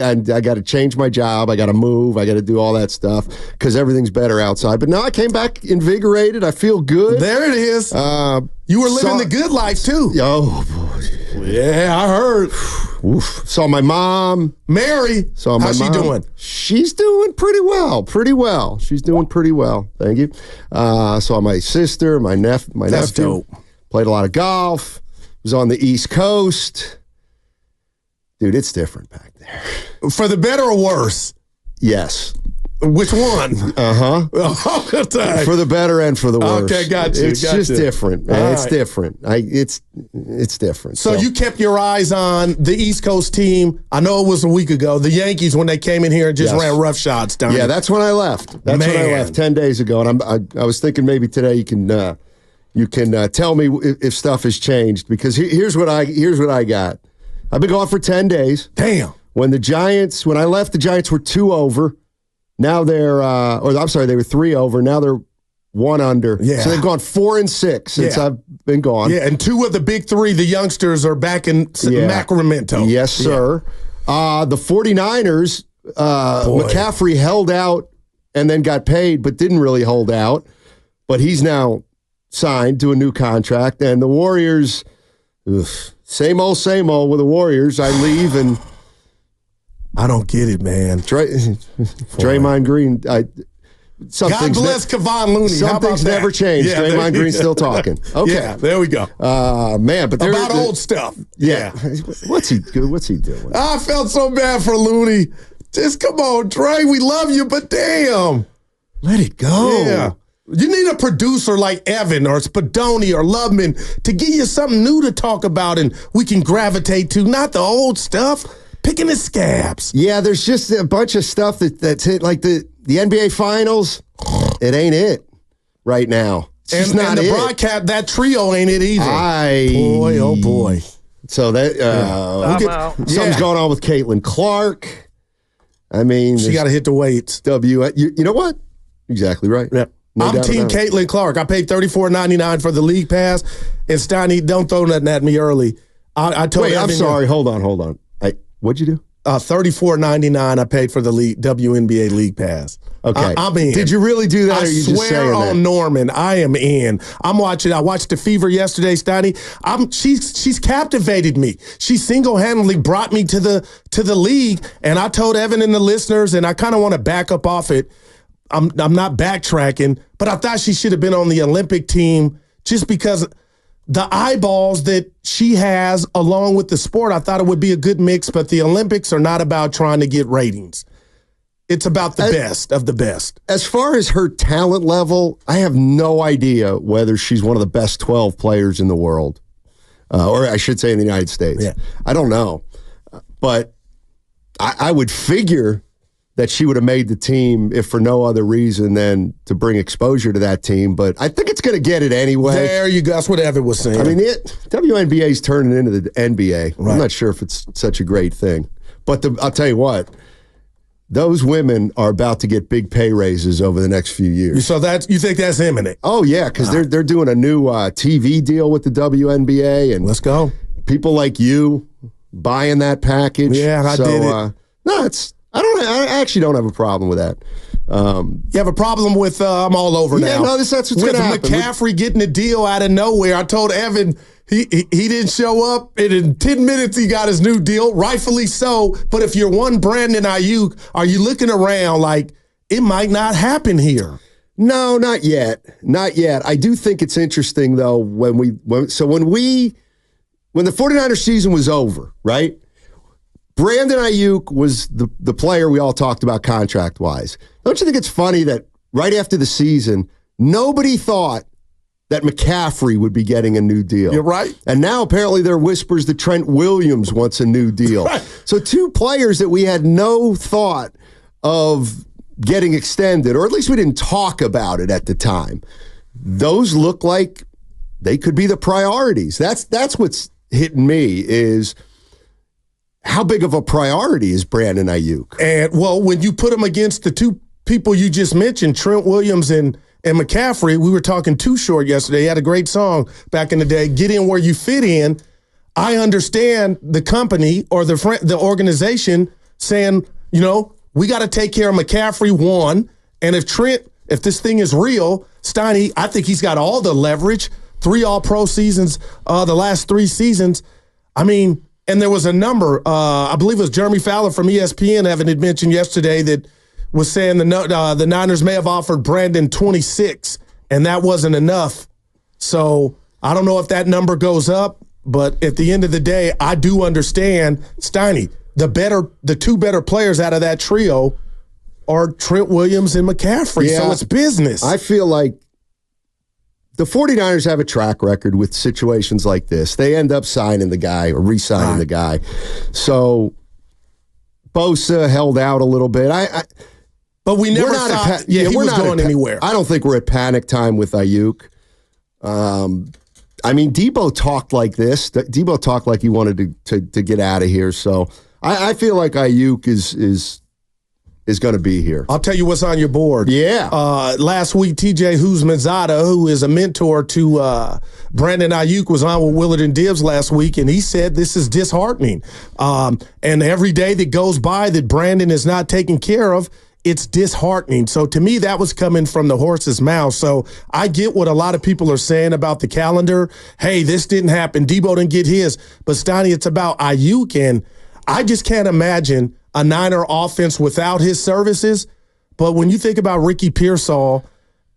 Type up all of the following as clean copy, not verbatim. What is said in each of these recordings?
and I got to change my job. I got to move. I got to do all that stuff because everything's better outside. But now I came back invigorated. I feel good. There it is. You were living the good life, too. Oh, boy. Yeah, I heard. Oof. Saw my mom. Mary. How's she doing? She's doing pretty well. Pretty well. She's doing pretty well. Thank you. Saw my sister, my nephew. That's dope. Played a lot of golf. Was on the East Coast. Dude, it's different back there. For the better or worse? Yes. Which one? For the better and for the worse. Okay, got you. It's just different, man. It's different. It's different. So you kept your eyes on the East Coast team. I know it was a week ago. The Yankees, when they came in here and just ran rough shots down. Yeah, that's when I left. That's when I left 10 days ago. And I was thinking maybe today you can tell me if stuff has changed, because here's what I got. I've been gone for 10 days. Damn. When I left, the Giants were 2 over. Now they're, they were 3 over. Now they're 1 under. Yeah. So they've gone 4-6 since I've been gone. Yeah, and 2 of the big 3, the youngsters, are back in Sacramento. Yes, sir. Yeah. The 49ers, McCaffrey held out and then got paid, but didn't really hold out. But he's now signed to a new contract. And the Warriors, same old with the Warriors. I leave and I don't get it, man. Draymond Green. God bless Kevon Looney. Something's never changed. Yeah, Draymond Green's still talking. Okay, yeah, there we go. Man, but about old stuff. Yeah, what's he doing? I felt so bad for Looney. Just come on, Dre. We love you, but damn, let it go. Yeah. You need a producer like Evan or Spadoni or Loveman to give you something new to talk about and we can gravitate to, not the old stuff. Picking the scabs. Yeah, there's just a bunch of stuff that's hit, like the NBA Finals. It ain't it right now. It's not the it. Broadcast, that trio ain't it either. Boy, oh boy. So that something's going on with Caitlin Clark. I mean, she got to hit the weights. You know what? Exactly right. Yeah. I'm Team Caitlin Clark. I paid $34.99 for the league pass. And Steiny, don't throw nothing at me early. I told Wait, I'm sorry. Hold on. What'd you do? $34.99 I paid for the WNBA league pass. Okay. I'm in. Did you really do that? I or are you swear just saying on that? Norman, I am in. I watched The Fever yesterday, Steiny. She's captivated me. She single-handedly brought me to the league, and I told Evan and the listeners, and I kind of want to back up off it. I'm not backtracking, but I thought she should have been on the Olympic team just because the eyeballs that she has along with the sport. I thought it would be a good mix, but the Olympics are not about trying to get ratings. It's about the best of the best. As far as her talent level, I have no idea whether she's one of the best 12 players in the world, or I should say in the United States. Yeah. I don't know. But I would figure that she would have made the team if for no other reason than to bring exposure to that team. But I think it's going to get it anyway. There you go. That's what Evan was saying. I mean, WNBA is turning into the NBA. Right. I'm not sure if it's such a great thing. But I'll tell you what, those women are about to get big pay raises over the next few years. So you think that's imminent? Oh, yeah, because they're doing a new TV deal with the WNBA. And let's go. People like you buying that package. Yeah, I did it. No, I actually don't have a problem with that. You have a problem with I'm all over now. Yeah, no, that's what's going to happen. With McCaffrey getting a deal out of nowhere. I told Evan he didn't show up, and in 10 minutes he got his new deal, rightfully so. But if you're one Brandon Ayuk, are you looking around like it might not happen here? No, not yet. Not yet. I do think it's interesting, though, when the 49ers season was over, right? Brandon Ayuk was the player we all talked about contract-wise. Don't you think it's funny that right after the season, nobody thought that McCaffrey would be getting a new deal? You're right. And now apparently there are whispers that Trent Williams wants a new deal. Right. So 2 players that we had no thought of getting extended, or at least we didn't talk about it at the time. Those look like they could be the priorities. That's what's hitting me is how big of a priority is Brandon Ayuk? And, well, when you put him against the 2 people you just mentioned, Trent Williams and McCaffrey, we were talking Too Short yesterday. He had a great song back in the day, Get In Where You Fit In. I understand the company or the organization saying, we got to take care of McCaffrey, one. And if this thing is real, Steiny, I think he's got all the leverage. 3 All-Pro seasons, the last 3 seasons. I mean, and there was a number, I believe it was Jeremy Fowler from ESPN, Evan had mentioned yesterday, that was saying the Niners may have offered Brandon 26, and that wasn't enough. So I don't know if that number goes up, but at the end of the day, I do understand, Steiny, the 2 better players out of that trio are Trent Williams and McCaffrey. Yeah, so it's business. I feel like the 49ers have a track record with situations like this. They end up signing the guy or re-signing the guy. So Bosa held out a little bit. But we never thought he was going anywhere. I don't think we're at panic time with Ayuk. I mean, Debo talked like this. Debo talked like he wanted to get out of here. So I feel like Ayuk is going to be here. I'll tell you what's on your board. Yeah. Last week, TJ Huzmanzada, who is a mentor to Brandon Ayuk, was on with Willard and Dibbs last week, and he said this is disheartening. And every day that goes by that Brandon is not taken care of, it's disheartening. So to me, that was coming from the horse's mouth. So I get what a lot of people are saying about the calendar. Hey, this didn't happen. Debo didn't get his. But Steiny, it's about Ayuk, and I just can't imagine a Niner offense without his services. But when you think about Ricky Pearsall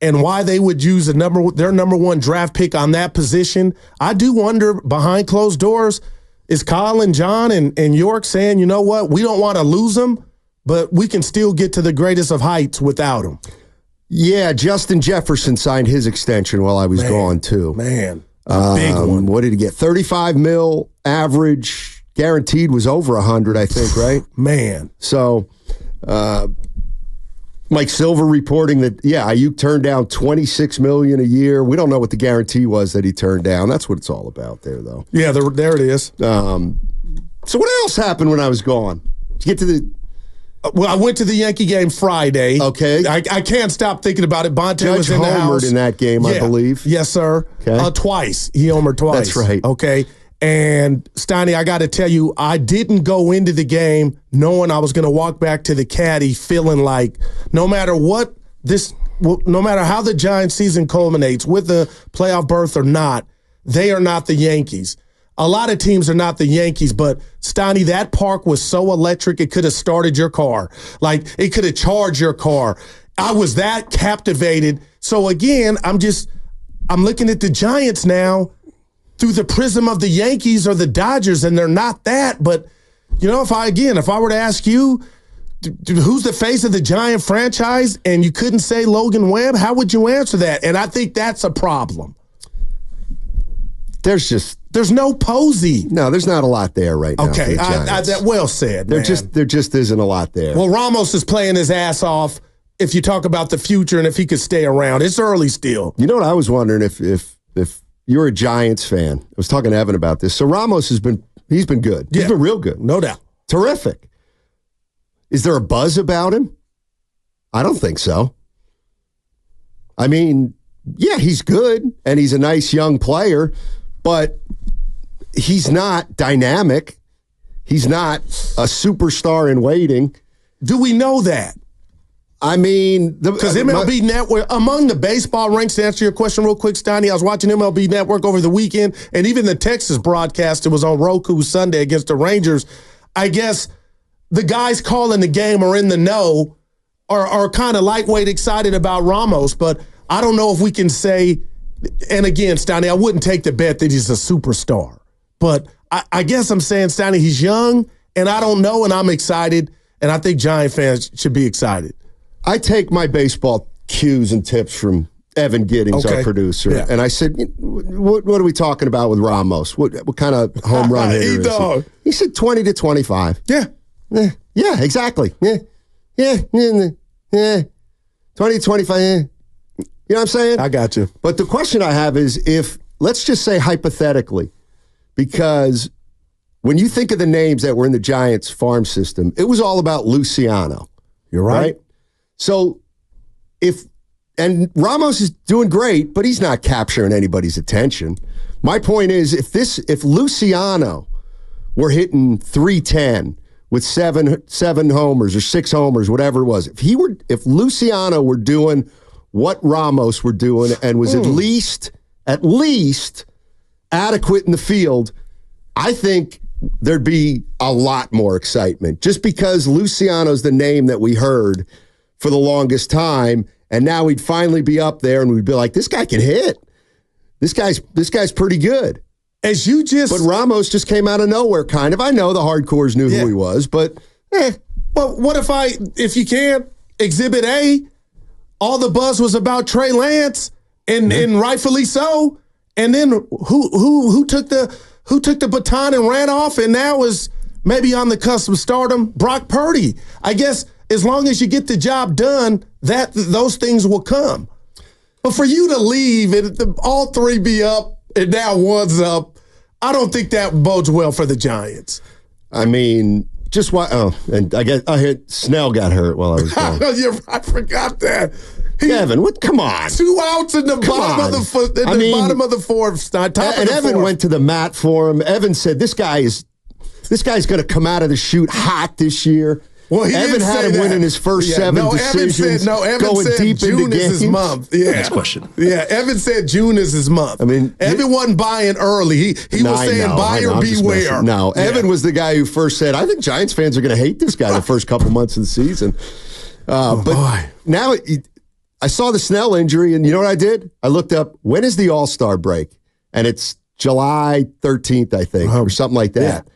and why they would use their number 1 draft pick on that position, I do wonder, behind closed doors, is Kyle and John and York saying, you know what, we don't want to lose him, but we can still get to the greatest of heights without him. Yeah, Justin Jefferson signed his extension while I was gone, too. Man, a big one. What did he get? 35 mil average. Guaranteed was over 100, I think, right? Man. So, Mike Silver reporting that, Ayuk turned down $26 million a year. We don't know what the guarantee was that he turned down. That's what it's all about there, though. Yeah, there it is. So what else happened when I was gone? Did you get to the... Well, I went to the Yankee game Friday. Okay. I can't stop thinking about it. Bonte Judge was in the house. homered in that game, I believe. Yes, sir. Okay. Twice. He homered twice. That's right. Okay. And, Steiny, I got to tell you, I didn't go into the game knowing I was going to walk back to the caddy feeling like no matter how the Giants season culminates, with a playoff berth or not, they are not the Yankees. A lot of teams are not the Yankees, but, Steiny, that park was so electric it could have started your car. Like, it could have charged your car. I was that captivated. So, again, I'm looking at the Giants now through the prism of the Yankees or the Dodgers, and they're not that. But, if I were to ask you, who's the face of the Giant franchise, and you couldn't say Logan Webb, how would you answer that? And I think that's a problem. There's no Posey. No, there's not a lot there right now. Okay, that well said. There just isn't a lot there. Well, Ramos is playing his ass off. If you talk about the future and if he could stay around, it's early still. You know what I was wondering if you're a Giants fan. I was talking to Evan about this. So Ramos he's been good. He's been real good. No doubt. Terrific. Is there a buzz about him? I don't think so. I mean, yeah, he's good and he's a nice young player, but he's not dynamic. He's not a superstar in waiting. Do we know that? I mean, because MLB Network, among the baseball ranks, to answer your question real quick, Steiny, I was watching MLB Network over the weekend, and even the Texas broadcast, it was on Roku Sunday against the Rangers. I guess the guys calling the game are in the know, are kind of lightweight excited about Ramos, but I don't know if we can say, and again, Steiny, I wouldn't take the bet that he's a superstar, but I guess I'm saying, Steiny, he's young, and I don't know, and I'm excited, and I think Giant fans should be excited. I take my baseball cues and tips from Evan Giddings, our producer, and I said, what are we talking about with Ramos? What kind of home run hitter is he? He said 20 to 25. Yeah. Yeah, exactly. Yeah. 20 to 25. You know what I'm saying? I got you. But the question I have is let's just say hypothetically, because when you think of the names that were in the Giants farm system, it was all about Luciano. You're right? So and Ramos is doing great, but he's not capturing anybody's attention. My point is, if Luciano were hitting 310 with seven homers or 6 homers, whatever it was. If Luciano were doing what Ramos were doing and was at least adequate in the field, I think there'd be a lot more excitement just because Luciano's the name that we heard for the longest time. And now he'd finally be up there and we'd be like, this guy can hit. This guy's pretty good. But Ramos just came out of nowhere, kind of. I know the hardcores knew who he was, but Well, what if you can, Exhibit A, all the buzz was about Trey Lance, and rightfully so. And then who took the baton and ran off, and now is maybe on the cusp of stardom? Brock Purdy. I guess as long as you get the job done, those things will come. But for you to leave and all 3 be up and now 1's up, I don't think that bodes well for the Giants. I mean, just why? Oh, and I heard Snell got hurt while I was gone. I forgot that. Evan, what? Come on. 2 outs in the bottom of the bottom of the fourth. Top and of the Evan fourth. went to the mat for him. Evan said, "This guy's going to come out of the chute hot this year." Well, Evan had him winning his first 7 decisions. Evan going said deep June into is games. his month. Yeah. Next question. Yeah, Evan said June is his month. I mean, Evan wasn't buying early. He was saying buyer beware. No, Evan was the guy who first said, "I think Giants fans are going to hate this guy the first couple months of the season." But now I saw the Snell injury, and you know what I did? I looked up, when is the All-Star break? And it's July 13th, I think, or something like that. Yeah.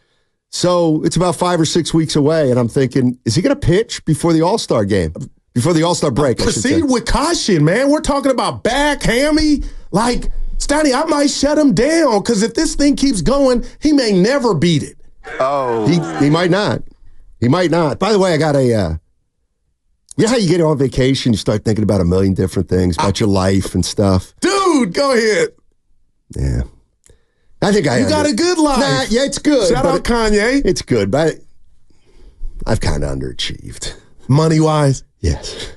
So it's about 5 or 6 weeks away, and I'm thinking, is he going to pitch before the All-Star game? Before the All-Star break, Proceed with caution, man. We're talking about back, hammy. Like, Steiny, I might shut him down, because if this thing keeps going, he may never beat it. Oh. He might not. He might not. By the way, I got a... you know how you get on vacation, you start thinking about a million different things, about your life and stuff? Dude, go ahead. Yeah. I think You got a good life. Nah, yeah, it's good. Shout out Kanye. It's good, but I've kind of underachieved. Money-wise? Yes.